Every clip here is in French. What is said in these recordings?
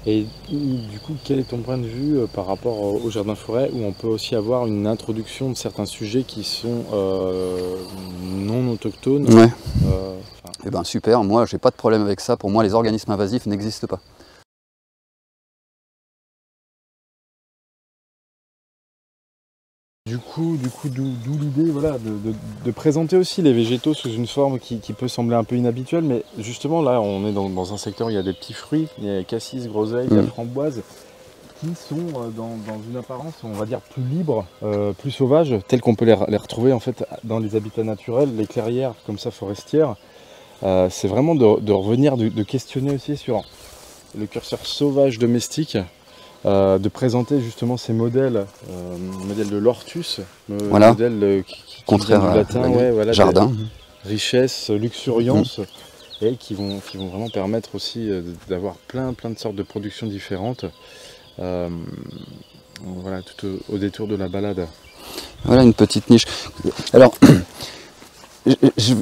Et du coup, quel est ton point de vue par rapport au jardin forêt où on peut aussi avoir une introduction de certains sujets qui sont non autochtones Ouais. enfin, Eh ben super, moi j'ai pas de problème avec ça. Pour moi, les organismes invasifs n'existent pas. d'où l'idée voilà, de présenter aussi les végétaux sous une forme qui peut sembler un peu inhabituelle, mais justement là on est dans un secteur où il y a des petits fruits, il y a cassis, groseille, il y a framboise, qui sont dans une apparence, on va dire, plus libre, plus sauvage, telles qu'on peut les retrouver en fait dans les habitats naturels, les clairières comme ça forestières. C'est vraiment de revenir, de questionner aussi sur le curseur sauvage domestique, de présenter justement ces modèles, modèles de l'ortus, Voilà, modèles qui viennent contraire du à latin, ouais, voilà, de jardin. richesse, luxuriance, et qui vont vraiment permettre aussi d'avoir plein de sortes de productions différentes. Euh, voilà, tout au détour de la balade. Voilà une petite niche. Alors, je,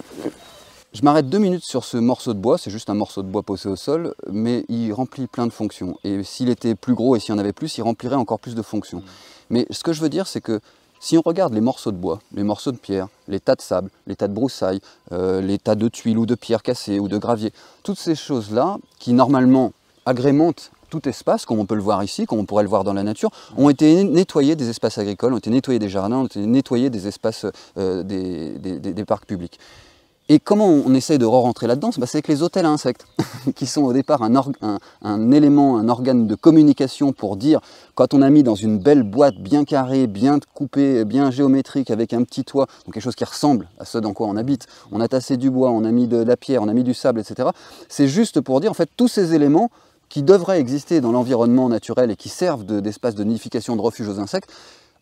je m'arrête 2 minutes sur ce morceau de bois, c'est juste un morceau de bois posé au sol, mais il remplit plein de fonctions. Et s'il était plus gros et s'il y en avait plus, il remplirait encore plus de fonctions. Mais ce que je veux dire, c'est que si on regarde les morceaux de bois, les morceaux de pierre, les tas de sable, les tas de broussailles, les tas de tuiles ou de pierres cassées ou de gravier, toutes ces choses-là qui normalement agrémentent tout espace, comme on peut le voir ici, comme on pourrait le voir dans la nature, ont été nettoyés des espaces agricoles, ont été nettoyés des jardins, ont été nettoyés des espaces des parcs publics. Et comment on essaye de re-rentrer là-dedans? C'est avec les hôtels à insectes, qui sont au départ un élément, un organe de communication pour dire, quand on a mis dans une belle boîte bien carrée, bien coupée, bien géométrique, avec un petit toit, donc quelque chose qui ressemble à ce dans quoi on habite, on a tassé du bois, on a mis de la pierre, on a mis du sable, etc. C'est juste pour dire, en fait, tous ces éléments qui devraient exister dans l'environnement naturel et qui servent d'espace de nidification, de refuge aux insectes,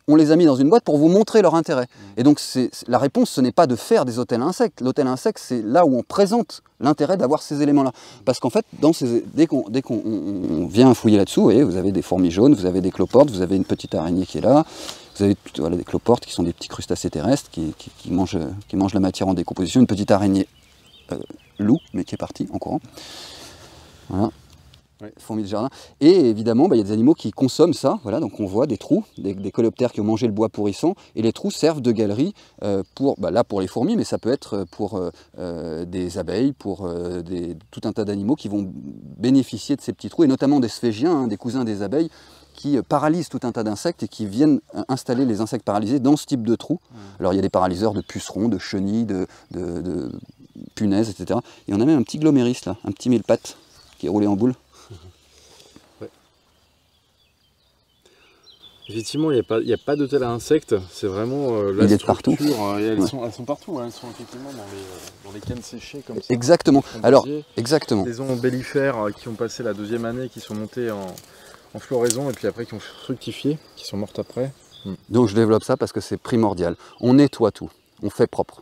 on les a mis dans une boîte pour vous montrer leur intérêt. Et donc la réponse, ce n'est pas de faire des hôtels à insectes. L'hôtel à insectes, c'est là où on présente l'intérêt d'avoir ces éléments-là. Parce qu'en fait, dès qu'on vient fouiller là-dessous, vous voyez, vous avez des fourmis jaunes, vous avez des cloportes, vous avez une petite araignée qui est là, vous avez voilà, des cloportes qui sont des petits crustacés terrestres qui mangent la matière en décomposition, une petite araignée loup, mais qui est partie en courant. Voilà. Fourmis de jardin. Et évidemment, il y a des animaux qui consomment ça. Voilà, donc on voit des trous, des coléoptères qui ont mangé le bois pourrissant. Et les trous servent de galerie là pour les fourmis, mais ça peut être pour des abeilles, pour tout un tas d'animaux qui vont bénéficier de ces petits trous, et notamment des sphégiens, des cousins des abeilles, qui paralysent tout un tas d'insectes et qui viennent installer les insectes paralysés dans ce type de trou. Alors il y a des paralyseurs de pucerons, de chenilles, de punaises, etc. Et on a même un petit gloméris là, un petit mille-pattes qui est roulé en boule. Effectivement, il n'y a pas d'hôtel à insectes, c'est vraiment la il est structure. partout. Elles sont partout, elles sont effectivement dans les cannes séchées comme ça. Exactement. Alors, exactement. Les ombellifères qui ont passé la 2e année, qui sont montés en floraison et puis après qui ont fructifié, qui sont mortes après. Donc je développe ça parce que c'est primordial. On nettoie tout, on fait propre.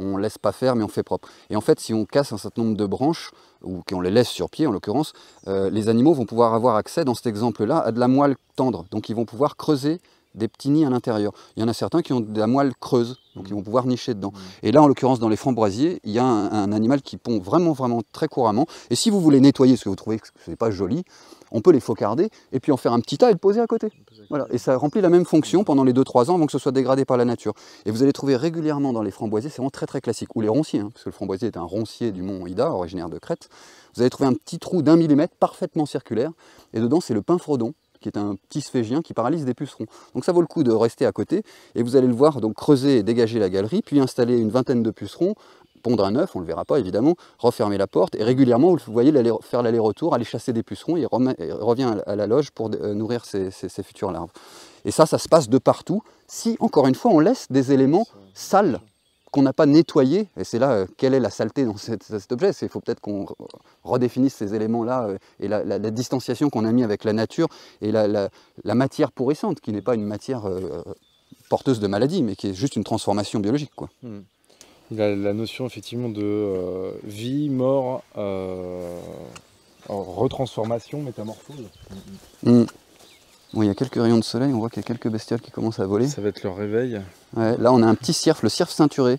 On ne laisse pas faire, mais on fait propre. Et en fait, si on casse un certain nombre de branches, ou qu'on les laisse sur pied en l'occurrence, les animaux vont pouvoir avoir accès, dans cet exemple-là, à de la moelle tendre. Donc ils vont pouvoir creuser des petits nids à l'intérieur. Il y en a certains qui ont de la moelle creuse, donc ils vont pouvoir nicher dedans. Et là, en l'occurrence, dans les framboisiers, il y a un animal qui pond vraiment très couramment. Et si vous voulez nettoyer, parce que vous trouvez que ce n'est pas joli, on peut les faucarder et puis en faire un petit tas et le poser à côté. Voilà. Et ça remplit la même fonction pendant les 2-3 ans avant que ce soit dégradé par la nature. Et vous allez trouver régulièrement dans les framboisiers, c'est vraiment très classique, ou les ronciers, parce que le framboisier est un roncier du mont Ida, originaire de Crète. Vous allez trouver un petit trou d'1 millimètre parfaitement circulaire, et dedans c'est le pin frodon, qui est un petit sphégien qui paralyse des pucerons. Donc ça vaut le coup de rester à côté, et vous allez le voir donc creuser et dégager la galerie, puis installer une vingtaine de pucerons, pondre un œuf, on ne le verra pas évidemment, refermer la porte, et régulièrement vous voyez faire l'aller-retour, aller chasser des pucerons, et il revient à la loge pour nourrir ses futures larves. Et ça se passe de partout, si encore une fois on laisse des éléments sales, qu'on n'a pas nettoyé, et c'est là quelle est la saleté dans cet objet. Il faut peut-être qu'on redéfinisse ces éléments-là et la distanciation qu'on a mis avec la nature et la matière pourrissante, qui n'est pas une matière porteuse de maladie, mais qui est juste une transformation biologique, quoi. La notion effectivement de vie, mort, retransformation, métamorphose. Bon, il y a quelques rayons de soleil, on voit qu'il y a quelques bestioles qui commencent à voler. Ça va être leur réveil. Ouais, là on a un petit cirque, le cirque ceinturé.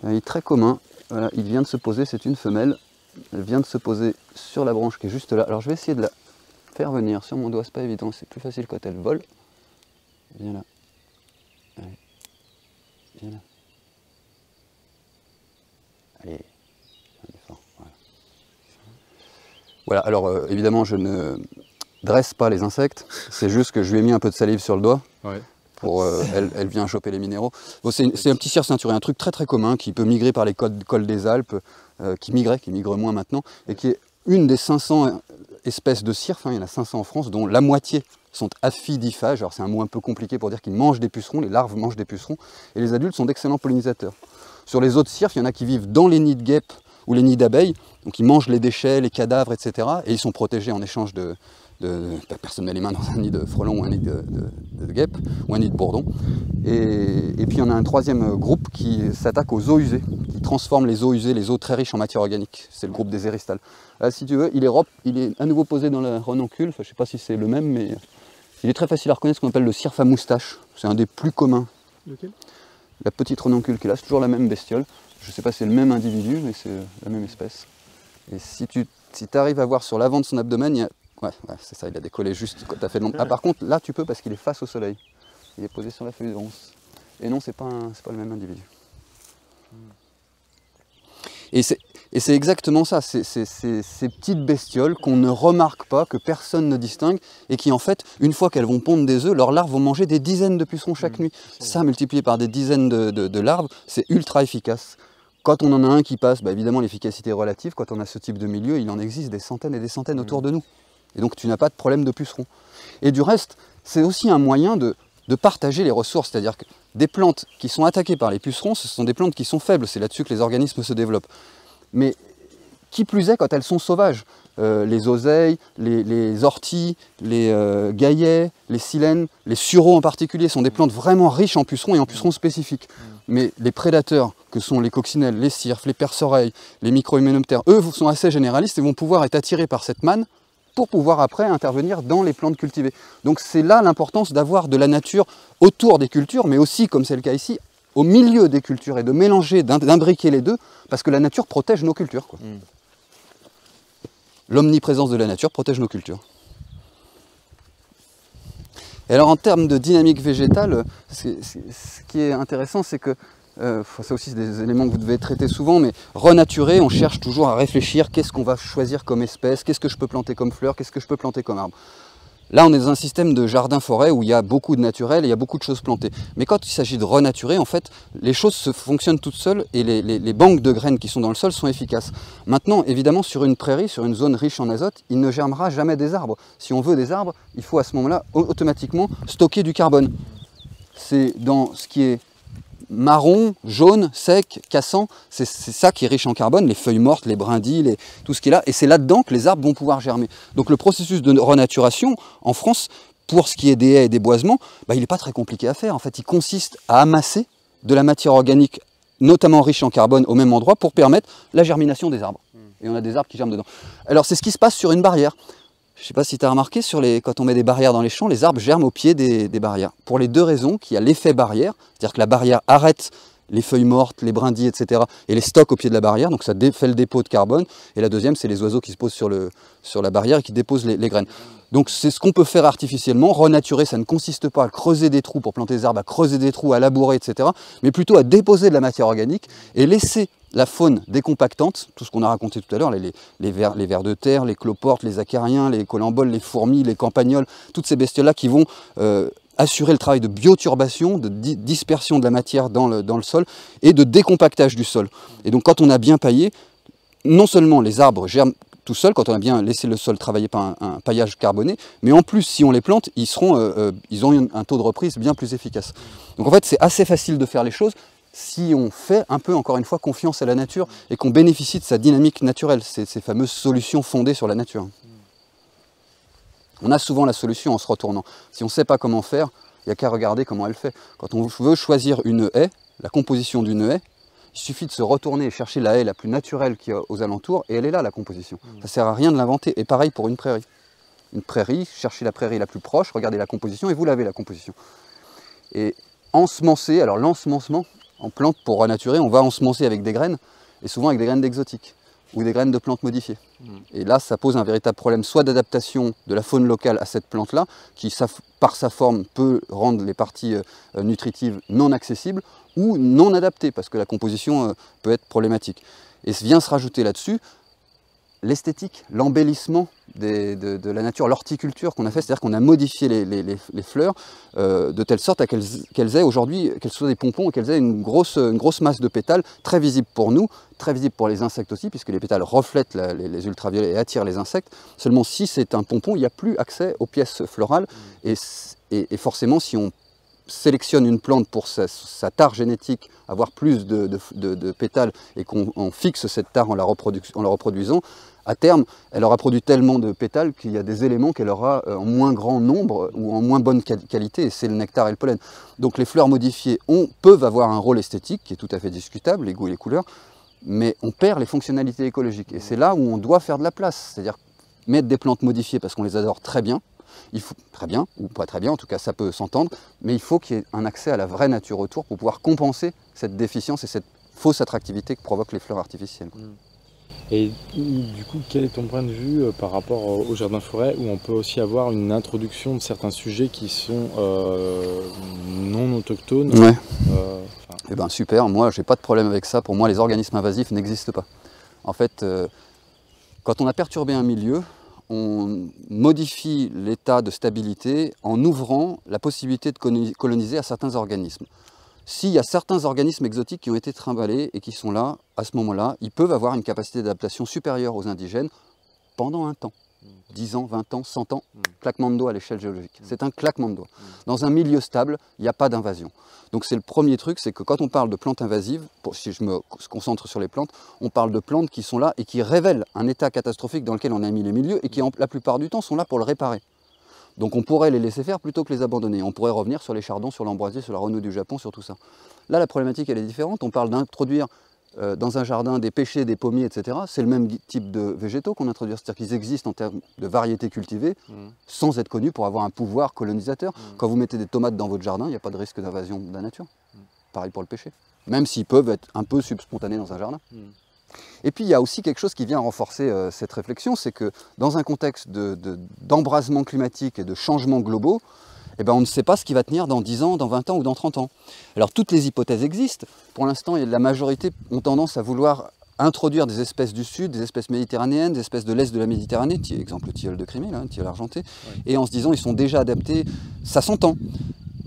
Il est très commun. Voilà, il vient de se poser, c'est une femelle. Elle vient de se poser sur la branche qui est juste là. Alors je vais essayer de la faire venir sur mon doigt, c'est pas évident, c'est plus facile quand elle vole. Viens là. Allez. Viens là. Allez. Voilà. Voilà, alors évidemment je ne dresse pas les insectes, c'est juste que je lui ai mis un peu de salive sur le doigt. Ouais. Pour, elle vient choper les minéraux. Bon, c'est un petit cerf ceinturé, un truc très très commun qui peut migrer par les cols des Alpes, qui migre moins maintenant, et qui est une des 500 espèces de cirques, il y en a 500 en France, dont la moitié sont aphidiphages. Alors c'est un mot un peu compliqué pour dire qu'ils mangent des pucerons, les larves mangent des pucerons, et les adultes sont d'excellents pollinisateurs. Sur les autres cirques, il y en a qui vivent dans les nids de guêpes ou les nids d'abeilles, donc ils mangent les déchets, les cadavres, etc. Et ils sont protégés en échange de personne ne met les mains dans un nid de frelon ou un nid de guêpe ou un nid de bourdon. Et puis il y en a un troisième groupe qui s'attaque aux eaux usées, qui transforme les eaux usées, les eaux très riches en matière organique. C'est le groupe des éristales. Là, si tu veux, il est à nouveau posé dans la renoncule. Enfin, je ne sais pas si c'est le même, mais il est très facile à reconnaître, ce qu'on appelle le cirque à moustache. C'est un des plus communs. Lequel? La petite renoncule qui est là, c'est toujours la même bestiole. Je ne sais pas si c'est le même individu, mais c'est la même espèce. Et si tu arrives à voir sur l'avant de son abdomen, il y a... Ouais, c'est ça, il a décollé juste quand tu as fait de l'ombre. Ah, par contre, là, tu peux parce qu'il est face au soleil. Il est posé sur la feuille de ronce. Et non, c'est pas le même individu. Et c'est exactement ça, ces petites bestioles qu'on ne remarque pas, que personne ne distingue, et qui, en fait, une fois qu'elles vont pondre des œufs, leurs larves vont manger des dizaines de pucerons chaque nuit. Ça, multiplié par des dizaines de larves, c'est ultra efficace. Quand on en a un qui passe, évidemment, l'efficacité est relative. Quand on a ce type de milieu, il en existe des centaines et des centaines autour de nous. Et donc tu n'as pas de problème de pucerons. Et du reste, c'est aussi un moyen de partager les ressources, c'est-à-dire que des plantes qui sont attaquées par les pucerons, ce sont des plantes qui sont faibles, c'est là-dessus que les organismes se développent. Mais qui plus est quand elles sont sauvages, les oseilles, les orties, les gaillets, les silènes, les sureaux en particulier, sont des plantes vraiment riches en pucerons et en pucerons spécifiques. Mais les prédateurs, que sont les coccinelles, les cirques, les perce-oreilles, les micro-hyménoptères, eux sont assez généralistes et vont pouvoir être attirés par cette manne pour pouvoir après intervenir dans les plantes cultivées. Donc c'est là l'importance d'avoir de la nature autour des cultures, mais aussi, comme c'est le cas ici, au milieu des cultures, et de mélanger, d'imbriquer les deux, parce que la nature protège nos cultures. L'omniprésence de la nature protège nos cultures. Et alors en termes de dynamique végétale, ce qui est intéressant, c'est que c'est aussi des éléments que vous devez traiter souvent, mais renaturer, on cherche toujours à réfléchir, qu'est-ce qu'on va choisir comme espèce, qu'est-ce que je peux planter comme fleur, qu'est-ce que je peux planter comme arbre. Là, on est dans un système de jardin-forêt où il y a beaucoup de naturel et il y a beaucoup de choses plantées. Mais quand il s'agit de renaturer, en fait, les choses fonctionnent toutes seules et les banques de graines qui sont dans le sol sont efficaces. Maintenant, évidemment, sur une prairie, sur une zone riche en azote, il ne germera jamais des arbres. Si on veut des arbres, il faut à ce moment-là automatiquement stocker du carbone. C'est dans ce qui est marron, jaune, sec, cassant, c'est ça qui est riche en carbone, les feuilles mortes, les brindilles, tout ce qui est là, et c'est là-dedans que les arbres vont pouvoir germer. Donc le processus de renaturation, en France, pour ce qui est des haies et des boisements, il n'est pas très compliqué à faire. En fait, il consiste à amasser de la matière organique, notamment riche en carbone, au même endroit, pour permettre la germination des arbres. Et on a des arbres qui germent dedans. Alors c'est ce qui se passe sur une barrière. Je ne sais pas si tu as remarqué, quand on met des barrières dans les champs, les arbres germent au pied des barrières. Pour les deux raisons, qu'il y a l'effet barrière, c'est-à-dire que la barrière arrête les feuilles mortes, les brindilles, etc. et les stocke au pied de la barrière, donc ça fait le dépôt de carbone. Et la deuxième, c'est les oiseaux qui se posent sur la barrière et qui déposent les graines. Donc c'est ce qu'on peut faire artificiellement. Renaturer, ça ne consiste pas à creuser des trous pour planter des arbres, à creuser des trous, à labourer, etc. mais plutôt à déposer de la matière organique et laisser la faune décompactante, tout ce qu'on a raconté tout à l'heure, les vers de terre, les cloportes, les acariens, les colamboles, les fourmis, les campagnols, toutes ces bestioles-là qui vont assurer le travail de bioturbation, de dispersion de la matière dans le sol et de décompactage du sol. Et donc quand on a bien paillé, non seulement les arbres germent tout seuls, quand on a bien laissé le sol travailler par un paillage carboné, mais en plus, si on les plante, ils ont un taux de reprise bien plus efficace. Donc en fait, c'est assez facile de faire les choses si on fait un peu, encore une fois, confiance à la nature et qu'on bénéficie de sa dynamique naturelle, ces fameuses solutions fondées sur la nature. On a souvent la solution en se retournant. Si on ne sait pas comment faire, il n'y a qu'à regarder comment elle fait. Quand on veut choisir une haie, la composition d'une haie, il suffit de se retourner et chercher la haie la plus naturelle qu'il y a aux alentours, et elle est là, la composition. Ça ne sert à rien de l'inventer. Et pareil pour une prairie. Une prairie, cherchez la prairie la plus proche, regardez la composition, et vous l'avez, la composition. Et ensemencer, alors l'ensemencement, en plante, pour renaturer, on va ensemencer avec des graines, et souvent avec des graines d'exotiques. ou des graines de plantes modifiées. Et là, ça pose un véritable problème, soit d'adaptation de la faune locale à cette plante-là, qui par sa forme peut rendre les parties nutritives non accessibles, ou non adaptées, parce que la composition peut être problématique. Et vient se rajouter là-dessus l'esthétique, l'embellissement de la nature, l'horticulture qu'on a fait, c'est-à-dire qu'on a modifié les fleurs de telle sorte qu'elles aient aujourd'hui, qu'elles soient des pompons et qu'elles aient une grosse masse de pétales, très visible pour nous, très visible pour les insectes aussi, puisque les pétales reflètent les ultraviolets et attirent les insectes. Seulement si c'est un pompon, il n'y a plus accès aux pièces florales, et forcément si on sélectionne une plante pour sa tare génétique, avoir plus de pétales, et qu'on fixe cette tare en la reproduisant, à terme, elle aura produit tellement de pétales qu'il y a des éléments qu'elle aura en moins grand nombre ou en moins bonne qualité, et c'est le nectar et le pollen. Donc les fleurs modifiées peuvent avoir un rôle esthétique qui est tout à fait discutable, les goûts et les couleurs, mais on perd les fonctionnalités écologiques. Et c'est là où on doit faire de la place, c'est-à-dire mettre des plantes modifiées parce qu'on les adore très bien, très bien, ou pas très bien, en tout cas ça peut s'entendre, mais il faut qu'il y ait un accès à la vraie nature autour pour pouvoir compenser cette déficience et cette fausse attractivité que provoquent les fleurs artificielles. Et du coup, quel est ton point de vue par rapport au jardin-forêt, où on peut aussi avoir une introduction de certains sujets qui sont non autochtones? Ouais. Eh ben super, moi j'ai pas de problème avec ça. Pour moi, les organismes invasifs n'existent pas. En fait, quand on a perturbé un milieu, on modifie l'état de stabilité en ouvrant la possibilité de coloniser à certains organismes. S'il y a certains organismes exotiques qui ont été trimballés et qui sont là, à ce moment-là, ils peuvent avoir une capacité d'adaptation supérieure aux indigènes pendant un temps. 10 ans, 20 ans, 100 ans, claquement de doigts à l'échelle géologique. C'est un claquement de doigts. Dans un milieu stable, il n'y a pas d'invasion. Donc c'est le premier truc, c'est que quand on parle de plantes invasives, si je me concentre sur les plantes, on parle de plantes qui sont là et qui révèlent un état catastrophique dans lequel on a mis les milieux et qui, la plupart du temps, sont là pour le réparer. Donc on pourrait les laisser faire plutôt que les abandonner. On pourrait revenir sur les chardons, sur l'ambroisie, sur la renouille du Japon, sur tout ça. Là, la problématique, elle est différente. On parle d'introduire dans un jardin des pêchers, des pommiers, etc. C'est le même type de végétaux qu'on introduit. C'est-à-dire qu'ils existent en termes de variétés cultivées, sans être connus pour avoir un pouvoir colonisateur. Quand vous mettez des tomates dans votre jardin, il n'y a pas de risque d'invasion de la nature. Pareil pour le pêcher. Même s'ils peuvent être un peu subspontanés dans un jardin. Et puis il y a aussi quelque chose qui vient renforcer cette réflexion, c'est que dans un contexte d'embrasement climatique et de changements globaux, eh ben, on ne sait pas ce qui va tenir dans 10 ans, dans 20 ans ou dans 30 ans. Alors toutes les hypothèses existent. Pour l'instant, la majorité ont tendance à vouloir introduire des espèces du sud, des espèces méditerranéennes, des espèces de l'est de la Méditerranée, exemple le tilleul de Crimée, là, le tilleul argenté, et en se disant ils sont déjà adaptés, ça s'entend.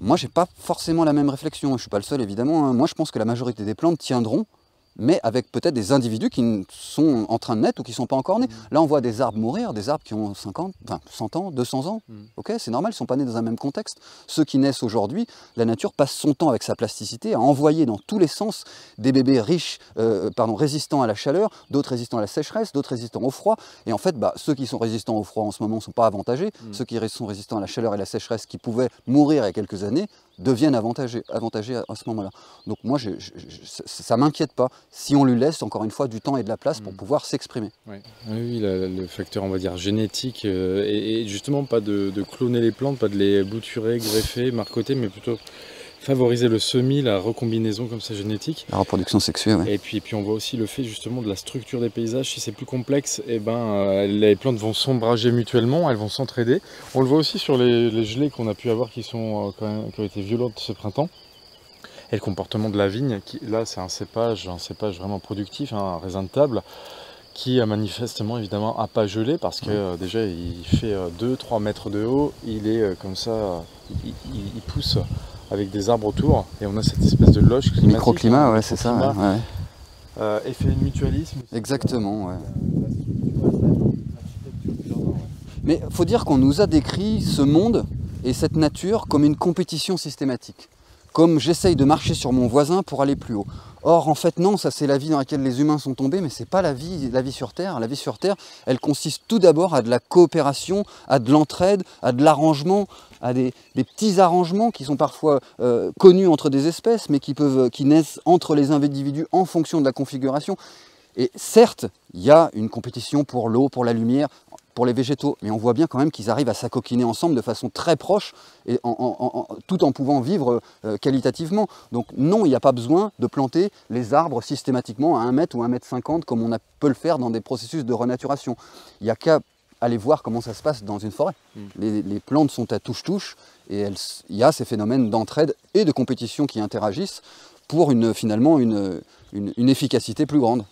Moi, je n'ai pas forcément la même réflexion, je ne suis pas le seul évidemment. Moi, je pense que la majorité des plantes tiendront, mais avec peut-être des individus qui sont en train de naître ou qui ne sont pas encore nés. Là, on voit des arbres mourir, des arbres qui ont 50, enfin 100 ans, 200 ans. Ok, c'est normal, ils ne sont pas nés dans un même contexte. Ceux qui naissent aujourd'hui, la nature passe son temps avec sa plasticité à envoyer dans tous les sens des bébés riches, résistants à la chaleur, d'autres résistants à la sécheresse, d'autres résistants au froid. Et en fait, ceux qui sont résistants au froid en ce moment ne sont pas avantagés. Ceux qui sont résistants à la chaleur et la sécheresse, qui pouvaient mourir il y a quelques années, deviennent avantagés à ce moment-là. Donc moi, ça ne m'inquiète pas si on lui laisse, encore une fois, du temps et de la place pour pouvoir s'exprimer. Oui, le facteur, on va dire, génétique, et justement pas de cloner les plantes, pas de les bouturer, greffer, marcoter, mais plutôt favoriser le semis, la recombinaison comme ça génétique. La reproduction sexuelle, oui. Et puis on voit aussi le fait justement de la structure des paysages. Si c'est plus complexe, les plantes vont s'ombrager mutuellement, elles vont s'entraider. On le voit aussi sur les gelées qu'on a pu avoir qui ont été violentes ce printemps. Et le comportement de la vigne, là c'est un cépage vraiment productif, un raisin de table, qui manifestement évidemment n'a pas gelé parce que déjà il fait 2-3 mètres de haut, il est comme ça, il pousse avec des arbres autour, et on a cette espèce de loge climatique. Microclimat, ouais, c'est ça. Effet de mutualisme. Exactement, ouais. Mais il faut dire qu'on nous a décrit ce monde et cette nature comme une compétition systématique. Comme j'essaye de marcher sur mon voisin pour aller plus haut. Or, en fait, non, ça c'est la vie dans laquelle les humains sont tombés, mais c'est pas la vie sur Terre. La vie sur Terre, elle consiste tout d'abord à de la coopération, à de l'entraide, à de l'arrangement, à des petits arrangements qui sont parfois connus entre des espèces, mais qui naissent entre les individus en fonction de la configuration. Et certes, il y a une compétition pour l'eau, pour la lumière. pour les végétaux, mais on voit bien quand même qu'ils arrivent à s'acoquiner ensemble de façon très proche, et tout en pouvant vivre qualitativement. Donc non, il n'y a pas besoin de planter les arbres systématiquement à 1 mètre ou 1,50 m comme on peut le faire dans des processus de renaturation. Il n'y a qu'à aller voir comment ça se passe dans une forêt. Les plantes sont à touche-touche, et il y a ces phénomènes d'entraide et de compétition qui interagissent pour finalement une efficacité plus grande.